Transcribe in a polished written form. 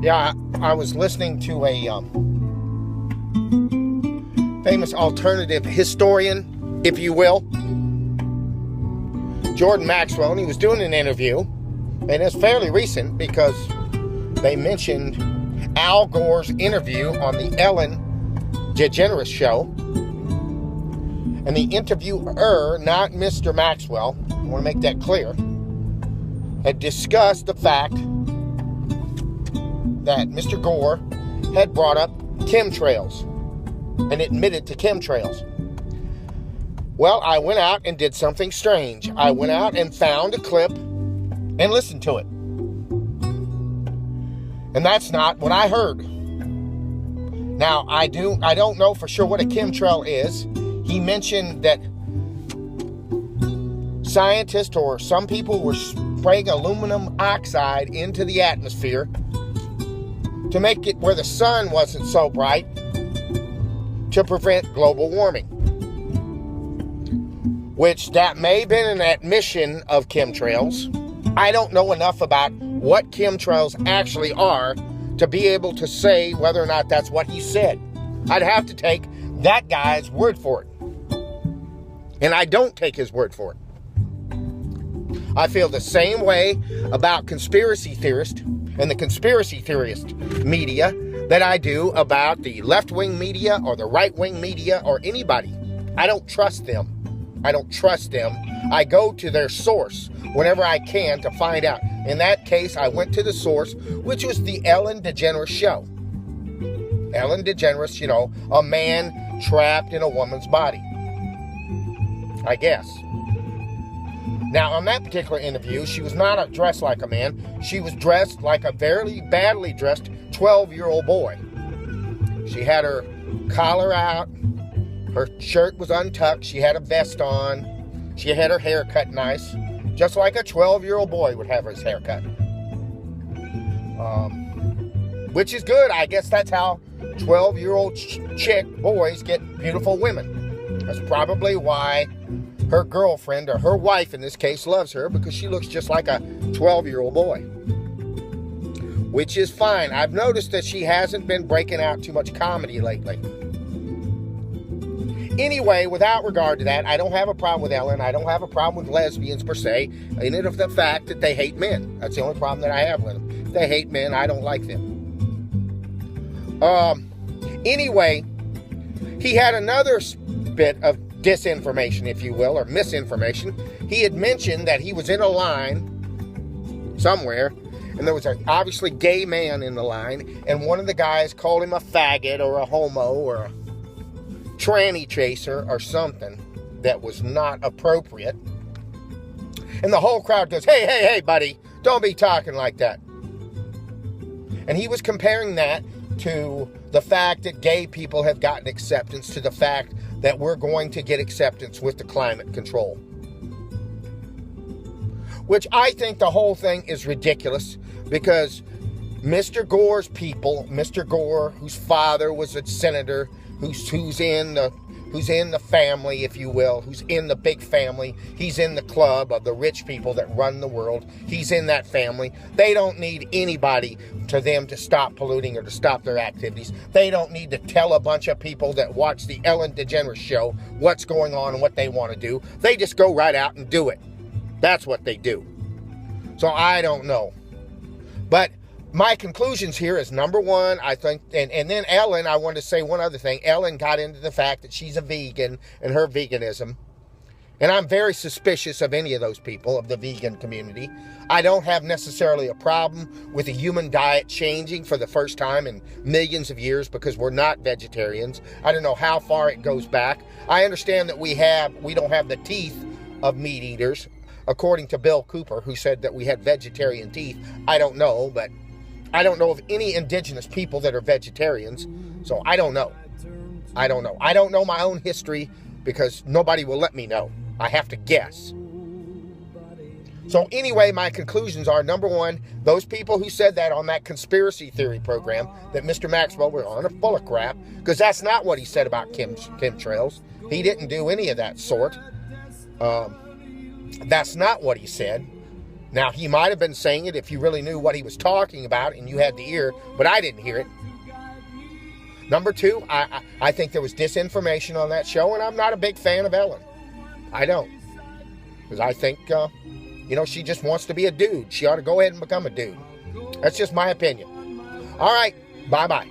Yeah, I was listening to a famous alternative historian, if you will, Jordan Maxwell, and he was doing an interview, and it's fairly recent because they mentioned Al Gore's interview on the Ellen DeGeneres show, and the interviewer, not Mr. Maxwell, I want to make that clear, had discussed the fact that Mr. Gore had brought up chemtrails and admitted to chemtrails. Well, I went out and did something strange. I went out and found a clip and listened to it. And that's not what I heard. Now, I don't know for sure what a chemtrail is. He mentioned that scientists or some people were spraying aluminum oxide into the atmosphere to make it where the sun wasn't so bright to prevent global warming. Which that may have been an admission of chemtrails. I don't know enough about what chemtrails actually are to be able to say whether or not that's what he said. I'd have to take that guy's word for it. And I don't take his word for it. I feel the same way about conspiracy theorists and the conspiracy theorist media that I do about the left-wing media or the right-wing media or anybody. I don't trust them. I go to their source whenever I can to find out. In that case, I went to the source, which was the Ellen DeGeneres show. Ellen DeGeneres, a man trapped in a woman's body, I guess. Now, on that particular interview, she was not dressed like a man. She was dressed like a very badly dressed 12-year-old boy. She had her collar out. Her shirt was untucked. She had a vest on. She had her hair cut nice, just like a 12-year-old boy would have his hair cut. Which is good. I guess that's how 12-year-old boys get beautiful women. That's probably why her girlfriend, or her wife in this case, loves her, because she looks just like a 12-year-old boy. Which is fine. I've noticed that she hasn't been breaking out too much comedy lately. Anyway, without regard to that, I don't have a problem with Ellen. I don't have a problem with lesbians per se, in it of the fact that they hate men. That's the only problem that I have with them. If they hate men, I don't like them. Anyway, he had another bit of disinformation, if you will, or misinformation. He had mentioned that he was in a line somewhere, and there was an obviously gay man in the line, and one of the guys called him a faggot or a homo or a tranny chaser or something that was not appropriate. And the whole crowd goes, hey, buddy, don't be talking like that. And he was comparing that to the fact that gay people have gotten acceptance, to the fact that we're going to get acceptance with the climate control. Which I think the whole thing is ridiculous, because Mr. Gore's people, Mr. Gore, whose father was a senator, who's in the family, if you will, who's in the big family. He's in the club of the rich people that run the world. He's in that family. They don't need anybody to them to stop polluting or to stop their activities. They don't need to tell a bunch of people that watch the Ellen DeGeneres show what's going on and what they want to do. They just go right out and do it. That's what they do. So I don't know. But my conclusions here is, number one, I think, and then Ellen, I wanted to say one other thing. Ellen got into the fact that she's a vegan and her veganism. And I'm very suspicious of any of those people, of the vegan community. I don't have necessarily a problem with the human diet changing for the first time in millions of years, because we're not vegetarians. I don't know how far it goes back. I understand that we don't have the teeth of meat eaters, according to Bill Cooper, who said that we had vegetarian teeth. I don't know, but I don't know of any indigenous people that are vegetarians, so I don't know. I don't know my own history, because nobody will let me know. I have to guess. So anyway, my conclusions are, number one, those people who said that on that conspiracy theory program, that Mr. Maxwell was on, are full of crap, because that's not what he said about chemtrails. He didn't do any of that sort. That's not what he said. Now, he might have been saying it if you really knew what he was talking about and you had the ear, but I didn't hear it. Number two, I think there was disinformation on that show, and I'm not a big fan of Ellen. I don't. Because I think, she just wants to be a dude. She ought to go ahead and become a dude. That's just my opinion. All right, bye-bye.